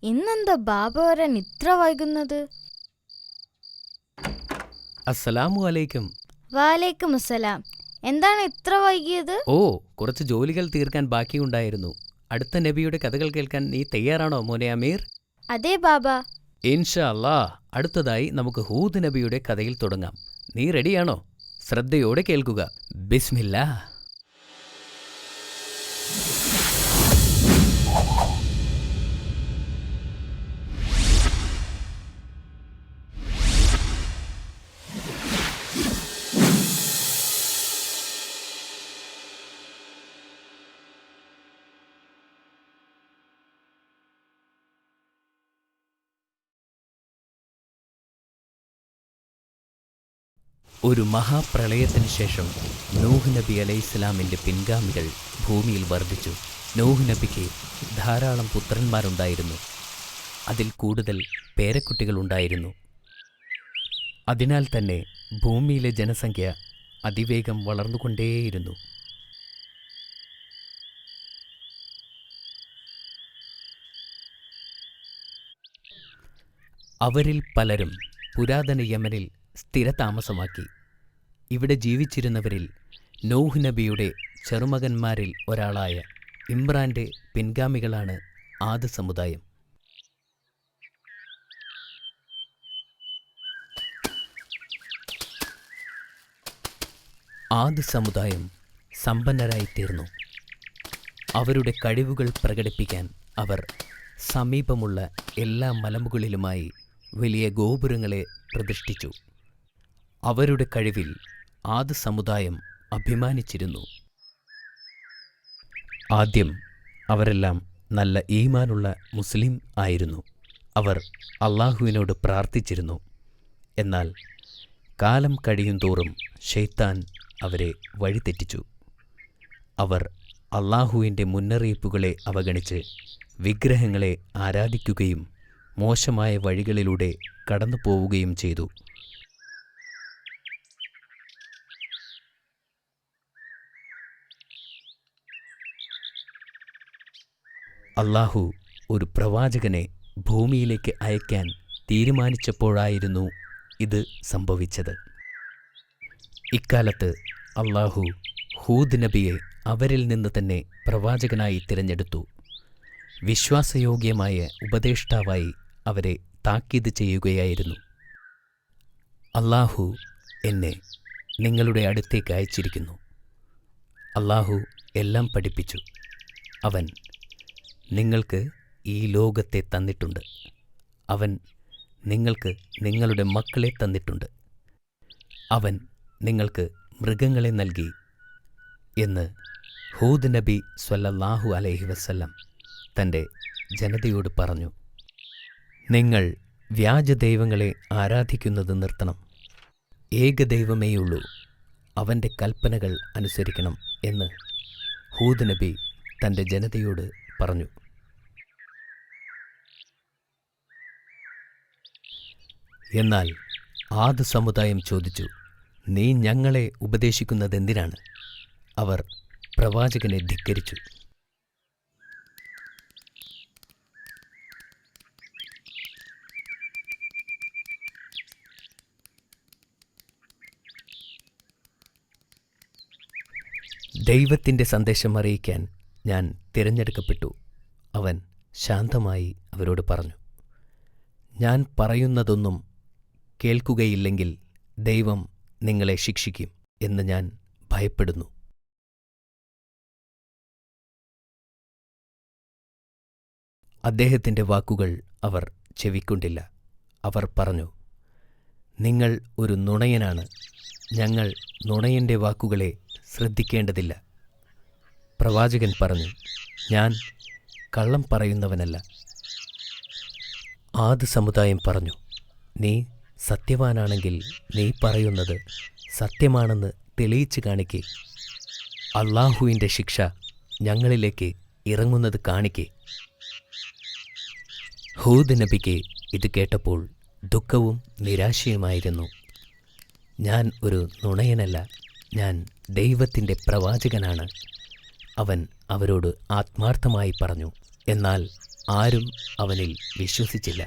ഇന്നെന്താ ബാബ വരാൻ ഇത്ര വൈകുന്നത്? അസ്സലാമു അലൈക്കും. വാലേക്കും അസ്സലാം. എന്താണ് ഇത്ര വൈകിയത്? കുറച്ച് ജോലികൾ തീർക്കാൻ ബാക്കിയുണ്ടായിരുന്നു. അടുത്ത നബിയുടെ കഥകൾ കേൾക്കാൻ നീ തയ്യാറാണോ മോനെ അമീർ? അതെ ബാബ. ഇൻഷാ അല്ലാ. അടുത്തതായി നമുക്ക് ഹൂദ് നബിയുടെ കഥയിൽ തുടങ്ങാം. നീ റെഡിയാണോ? ശ്രദ്ധയോടെ കേൾക്കുക. ബിസ്മില്ലാ. ഒരു മഹാപ്രളയത്തിന് ശേഷം നൂഹ് നബി അലൈഹിസ്സലാമിൻ്റെ പിൻഗാമികൾ ഭൂമിയിൽ വർദ്ധിച്ചു. നൂഹ് നബിക്ക് ധാരാളം പുത്രന്മാരുണ്ടായിരുന്നു. അതിൽ കൂടുതൽ പേരക്കുട്ടികളുണ്ടായിരുന്നു. അതിനാൽ തന്നെ ഭൂമിയിലെ ജനസംഖ്യ അതിവേഗം വളർന്നുകൊണ്ടേയിരുന്നു. അവരിൽ പലരും പുരാതന യമനിൽ സ്ഥിരതാമസമാക്കി. ഇവിടെ ജീവിച്ചിരുന്നവരിൽ നൂഹ് നബിയുടെ ചെറുമകന്മാരിൽ ഒരാളായ ഇമ്രാൻ്റെ പിൻഗാമികളാണ് ആദ് സമുദായം. ആദ് സമുദായം സമ്പന്നരായിത്തീർന്നു. അവരുടെ കഴിവുകൾ പ്രകടിപ്പിക്കാൻ അവർ സമീപമുള്ള എല്ലാ മലമുകളിലുമായി വലിയ ഗോപുരങ്ങളെ പ്രതിഷ്ഠിച്ചു. അവരുടെ കഴിവിൽ ആദ് സമുദായം അഭിമാനിച്ചിരുന്നു. ആദ്യം അവരെല്ലാം നല്ല ഈമാനുള്ള മുസ്ലിം ആയിരുന്നു. അവർ അള്ളാഹുവിനോട് പ്രാർത്ഥിച്ചിരുന്നു. എന്നാൽ കാലം കഴിയുന്തോറും ശൈത്താൻ അവരെ വഴിതെറ്റിച്ചു. അവർ അള്ളാഹുവിൻ്റെ മുന്നറിയിപ്പുകളെ അവഗണിച്ച് വിഗ്രഹങ്ങളെ ആരാധിക്കുകയും മോശമായ വഴികളിലൂടെ കടന്നു പോവുകയും ചെയ്തു. അള്ളാഹു ഒരു പ്രവാചകനെ ഭൂമിയിലേക്ക് അയക്കാൻ തീരുമാനിച്ചപ്പോഴായിരുന്നു ഇത് സംഭവിച്ചത്. ഇക്കാലത്ത് അള്ളാഹു ഹൂദ് നബിയെ അവരിൽ നിന്ന് തന്നെ പ്രവാചകനായി തിരഞ്ഞെടുത്തു. വിശ്വാസയോഗ്യമായ ഉപദേഷ്ടാവായി അവരെ താക്കീത് ചെയ്യുകയായിരുന്നു. അള്ളാഹു എന്നെ നിങ്ങളുടെ അടുത്തേക്ക് അയച്ചിരിക്കുന്നു. അള്ളാഹു എല്ലാം പഠിപ്പിച്ചു. അവൻ നിങ്ങൾക്ക് ഈ ലോകത്തെ തന്നിട്ടുണ്ട്. അവൻ നിങ്ങൾക്ക് നിങ്ങളുടെ മക്കളെ തന്നിട്ടുണ്ട്. അവൻ നിങ്ങൾക്ക് മൃഗങ്ങളെ നൽകി എന്ന് ഹൂദ് നബി സ്വല്ലല്ലാഹു അലൈഹി വസല്ലം തൻ്റെ ജനതയോട് പറഞ്ഞു. നിങ്ങൾ വ്യാജദൈവങ്ങളെ ആരാധിക്കുന്നത് നിർത്തണം. ഏകദൈവമേയുള്ളൂ, അവൻ്റെ കൽപ്പനകൾ അനുസരിക്കണം എന്ന് ഹൂദ് നബി തൻ്റെ ജനതയോട് പറഞ്ഞു. എന്നാൽ ആദ് സമുദായം ചോദിച്ചു, നീ ഞങ്ങളെ ഉപദേശിക്കുന്നതെന്തിനാണ്? അവർ പ്രവാചകനെ ധിക്കരിച്ചു. ദൈവത്തിൻ്റെ സന്ദേശം അറിയിക്കാൻ ഞാൻ തിരഞ്ഞെടുക്കപ്പെട്ടു. അവൻ ശാന്തമായി അവരോട് പറഞ്ഞു, ഞാൻ പറയുന്നതൊന്നും കേൾക്കുകയില്ലെങ്കിൽ ദൈവം നിങ്ങളെ ശിക്ഷിക്കും എന്ന് ഞാൻ ഭയപ്പെടുന്നു. അദ്ദേഹത്തിൻ്റെ വാക്കുകൾ അവർ ചെവിക്കൊണ്ടില്ല. അവർ പറഞ്ഞു, നിങ്ങൾ ഒരു നുണയനാണ്. ഞങ്ങൾ നുണയൻ്റെ വാക്കുകളെ ശ്രദ്ധിക്കേണ്ടതില്ല. പ്രവാചകൻ പറഞ്ഞു, ഞാൻ കള്ളം പറയുന്നവനല്ല. ആദ് സമുദായം പറഞ്ഞു, നീ സത്യവാനാണെങ്കിൽ നീ പറയുന്നത് സത്യമാണെന്ന് തെളിയിച്ചു കാണിക്കേ. അള്ളാഹുവിൻ്റെ ശിക്ഷ ഞങ്ങളിലേക്ക് ഇറങ്ങുന്നത് കാണിക്കേ. ഹൂദ് നബിക്ക് ഇത് കേട്ടപ്പോൾ ദുഃഖവും നിരാശയുമായിരുന്നു. ഞാൻ ഒരു നുണയനല്ല, ഞാൻ ദൈവത്തിൻ്റെ പ്രവാചകനാണ്. അവൻ അവരോട് ആത്മാർത്ഥമായി പറഞ്ഞു. എന്നാൽ ആരും അവനിൽ വിശ്വസിച്ചില്ല.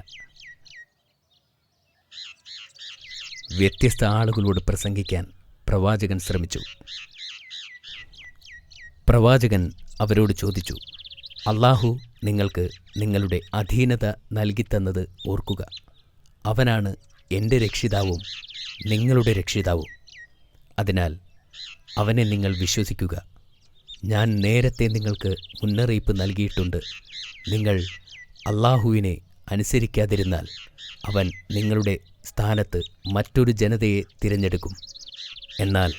വ്യത്യസ്ത ആളുകളോട് പ്രസംഗിക്കാൻ പ്രവാചകൻ ശ്രമിച്ചു. പ്രവാചകൻ അവരോട് ചോദിച്ചു, അല്ലാഹു നിങ്ങൾക്ക് നിങ്ങളുടെ അധീനത നൽകിത്തന്നത് ഓർക്കുക. അവനാണ് എൻ്റെ രക്ഷിതാവും നിങ്ങളുടെ രക്ഷിതാവും. അതിനാൽ അവനെ നിങ്ങൾ വിശ്വസിക്കുക. ഞാൻ നേരത്തെ നിങ്ങൾക്ക് മുന്നറിയിപ്പ് നൽകിയിട്ടുണ്ട്. നിങ്ങൾ അല്ലാഹുവിനെ അനുസരിക്കാതിരുന്നാൽ അവൻ നിങ്ങളുടെ സ്ഥാനത്ത് മറ്റൊരു ജനതയെ തിരഞ്ഞെടുക്കും. എന്നാൽ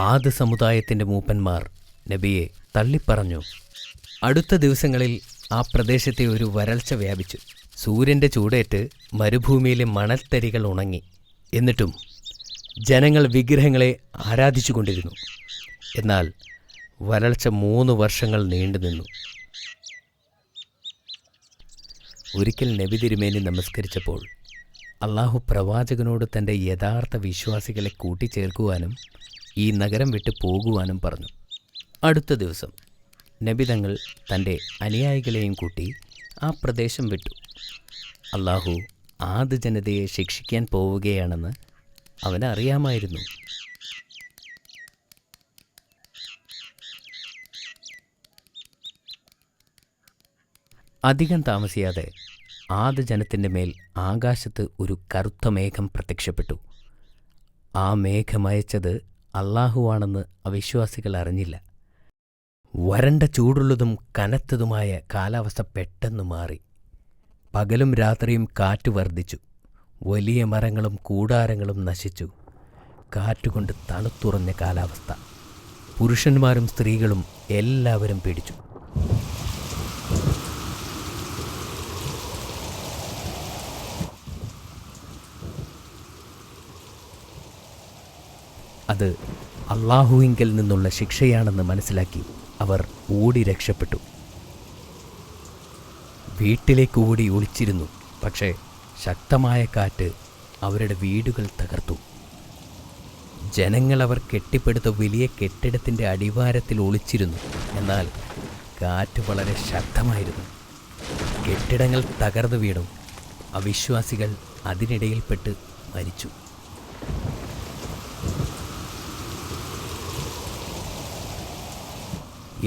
ആദ് സമുദായത്തിൻ്റെ മൂപ്പന്മാർ നബിയെ തള്ളിപ്പറഞ്ഞു. അടുത്ത ദിവസങ്ങളിൽ ആ പ്രദേശത്തെ ഒരു വരൾച്ച വ്യാപിച്ചു. സൂര്യൻ്റെ ചൂടേറ്റ് മരുഭൂമിയിലെ മണൽത്തരികൾ ഉണങ്ങി. എന്നിട്ടും ജനങ്ങൾ വിഗ്രഹങ്ങളെ ആരാധിച്ചുകൊണ്ടിരുന്നു. എന്നാൽ വരൾച്ച 3 വർഷങ്ങൾ നീണ്ടുനിന്നു. ഒരിക്കൽ നബി തിരുമേനി നമസ്കരിച്ചപ്പോൾ അല്ലാഹു പ്രവാചകനോട് തൻ്റെ യഥാർത്ഥ വിശ്വാസികളെ കൂട്ടിച്ചേർക്കുവാനും ഈ നഗരം വിട്ട് പോകുവാനും പറഞ്ഞു. അടുത്ത ദിവസം നബി തങ്ങൾ തൻ്റെ അനുയായികളെയും കൂട്ടി ആ പ്രദേശം വിട്ടു. അല്ലാഹു ആദ് ജനതയെ ശിക്ഷിക്കാൻ പോവുകയാണെന്ന് അവനറിയാമായിരുന്നു. അധികം താമസിയാതെ ആദ് ജനത്തിൻ്റെ മേൽ ആകാശത്ത് ഒരു കറുത്ത മേഘം പ്രത്യക്ഷപ്പെട്ടു. ആ മേഘമയച്ചത് അല്ലാഹുവാണെന്ന് അവിശ്വാസികൾ അറിഞ്ഞില്ല. വരണ്ട ചൂടുള്ളതും കനത്തതുമായ കാലാവസ്ഥ പെട്ടെന്ന് മാറി. പകലും രാത്രിയും കാറ്റ് വർദ്ധിച്ചു. വലിയ മരങ്ങളും കൂടാരങ്ങളും നശിച്ചു. കാറ്റുകൊണ്ട് തണുത്തുറഞ്ഞ കാലാവസ്ഥ. പുരുഷന്മാരും സ്ത്രീകളും എല്ലാവരും പേടിച്ചു. അത് അല്ലാഹുവിങ്കൽ നിന്നുള്ള ശിക്ഷയാണെന്ന് മനസ്സിലാക്കി അവർ ഓടി രക്ഷപ്പെട്ടു. വീട്ടിലേക്ക് ഓടി ഒളിച്ചിരുന്നു. പക്ഷേ ശക്തമായ കാറ്റ് അവരുടെ വീടുകൾ തകർത്തു. ജനങ്ങൾ അവർ കെട്ടിപ്പടുത്ത വലിയ കെട്ടിടത്തിൻ്റെ അടിവാരത്തിൽ ഒളിച്ചിരുന്നു. എന്നാൽ കാറ്റ് വളരെ ശക്തമായിരുന്നു. കെട്ടിടങ്ങൾ തകർന്നു വീണു. അവിശ്വാസികൾ അതിനിടയിൽപ്പെട്ട് മരിച്ചു.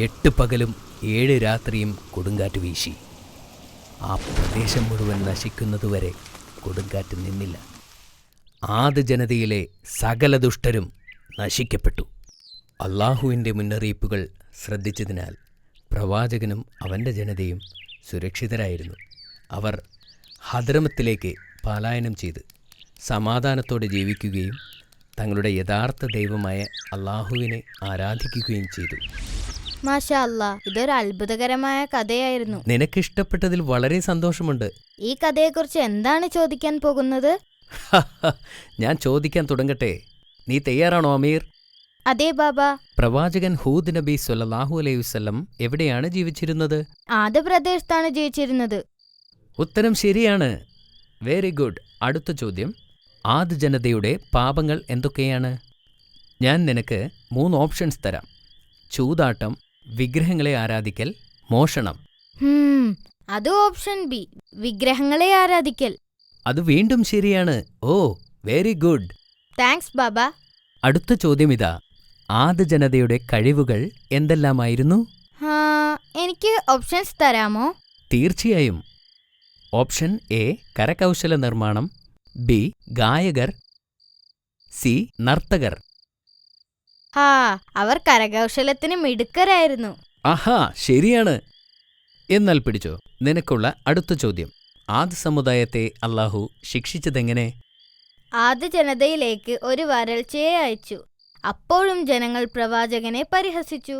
എട്ട് പകലും 7 രാത്രിയും കൊടുങ്കാറ്റ് വീശി. ആ പ്രദേശം മുഴുവൻ നശിക്കുന്നതുവരെ കൊടുങ്കാറ്റ് നിന്നില്ല. ആദ് ജനതയിലെ സകല ദുഷ്ടരും നശിക്കപ്പെട്ടു. അല്ലാഹുവിൻ്റെ മുന്നറിയിപ്പുകൾ ശ്രദ്ധിച്ചതിനാൽ പ്രവാചകനും അവൻ്റെ ജനതയും സുരക്ഷിതരായിരുന്നു. അവർ ഹദ്രമത്തിലേക്ക് പലായനം ചെയ്ത് സമാധാനത്തോടെ ജീവിക്കുകയും തങ്ങളുടെ യഥാർത്ഥ ദൈവമായ അല്ലാഹുവിനെ ആരാധിക്കുകയും ചെയ്തു. മാഷാ അല്ലാ, ഇതൊരു അത്ഭുതകരമായ കഥയായിരുന്നു. നിനക്കിഷ്ടപ്പെട്ടതിൽ വളരെ സന്തോഷമുണ്ട്. ഈ കഥയെക്കുറിച്ച് എന്താണ് ചോദിക്കാൻ പോകുന്നത്? ഞാൻ ചോദിക്കാൻ തുടങ്ങട്ടെ. നീ തയ്യാറാണോ അമീർ? അതെ ബാബ. പ്രവാചകൻ ഹൂദ് നബി സ്വല്ലല്ലാഹു അലൈഹി വസല്ലം എവിടെയാണ് ജീവിച്ചിരുന്നത്? ആദ് പ്രദേശത്താണ് ജീവിച്ചിരുന്നത്. ഉത്തരം ശരിയാണ്. Very good. അടുത്ത ചോദ്യം, ആദ് ജനതയുടെ പാപങ്ങൾ എന്തൊക്കെയാണ്? ഞാൻ നിനക്ക് 3 ഓപ്ഷൻസ് തരാം. ചൂതാട്ടം, വിഗ്രഹങ്ങളെ ആരാധിക്കൽ, മോഷണം. അത് ഓപ്ഷൻ ബി, വിഗ്രഹങ്ങളെ ആരാധിക്കൽ. അത് വീണ്ടും ശരിയാണ്. ഓ, വെരി ഗുഡ്. താങ്ക്സ് ബാബ. അടുത്ത ചോദ്യം ഇതാ, ആദ് ജനതയുടെ കഴിവുകൾ എന്തെല്ലാമായിരുന്നു? എനിക്ക് ഓപ്ഷൻസ് തരാമോ? തീർച്ചയായും. ഓപ്ഷൻ എ കരകൗശല നിർമ്മാണം, ബി ഗായകർ, സി നർത്തകർ. അവർ കരകൗശലത്തിന് മിടുക്കരായിരുന്നു. ആഹാ, ശരിയാണ്. എന്നാൽ പിടിച്ചോ, നിനക്കുള്ള അടുത്ത ചോദ്യം. ആദ് സമുദായത്തെ അല്ലാഹു ശിക്ഷിച്ചതെങ്ങനെ? ആദ് ജനതയിലേക്ക് ഒരു വരൾച്ചയെ അയച്ചു. അപ്പോഴും ജനങ്ങൾ പ്രവാചകനെ പരിഹസിച്ചു.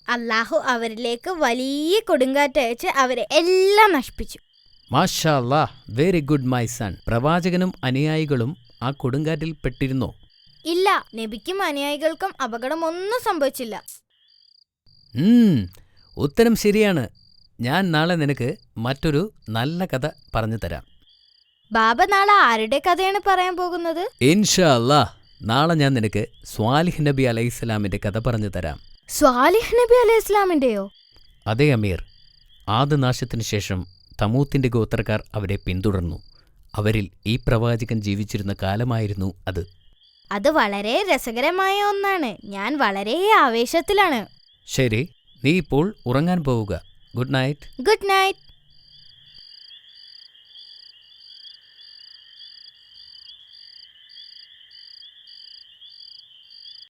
അല്ലാഹു അവരിലേക്ക് വലിയ കൊടുങ്കാറ്റയച്ച് അവരെ എല്ലാം നശിപ്പിച്ചു. മാഷാ അല്ലാഹ്, വെരി ഗുഡ് മൈ സൺ. പ്രവാചകനും അനുയായികളും ആ കൊടുങ്കാറ്റിൽ പെട്ടിരുന്നോ? ഇല്ല, നബിക്കും അനുയായികൾക്കും അപകടമൊന്നും സംഭവിച്ചില്ല. ഉത്തരം ശരിയാണ്. ഞാൻ നാളെ നിനക്ക് മറ്റൊരു നല്ല കഥ പറഞ്ഞു തരാം. ബാബ നാളെ ആരുടെ കഥയാണ് പറയാൻ പോകുന്നത്? ഇൻഷാ അല്ലാഹ്, നാളെ ഞാൻ നിനക്ക് സ്വാലിഹ് നബി അലൈഹിസ്സലാമിന്റെ കഥ പറഞ്ഞു തരാം. സ്വാലിഹ് നബി അലൈഹിസ്സലാമിന്റെയോ? അതെ അമീർ. ആദനാശത്തിനു ശേഷം തമൂത്തിന്റെ ഗോത്രക്കാർ അവരെ പിന്തുടർന്നു. അവരിൽ ഈ പ്രവാചകൻ ജീവിച്ചിരുന്ന കാലമായിരുന്നു അത്. അത് വളരെ രസകരമായ ഒന്നാണ്. ഞാൻ വളരെ ആവേശത്തിലാണ്. ശരി, നീ ഇപ്പോൾ ഉറങ്ങാൻ പോവുക. Good night. Good night.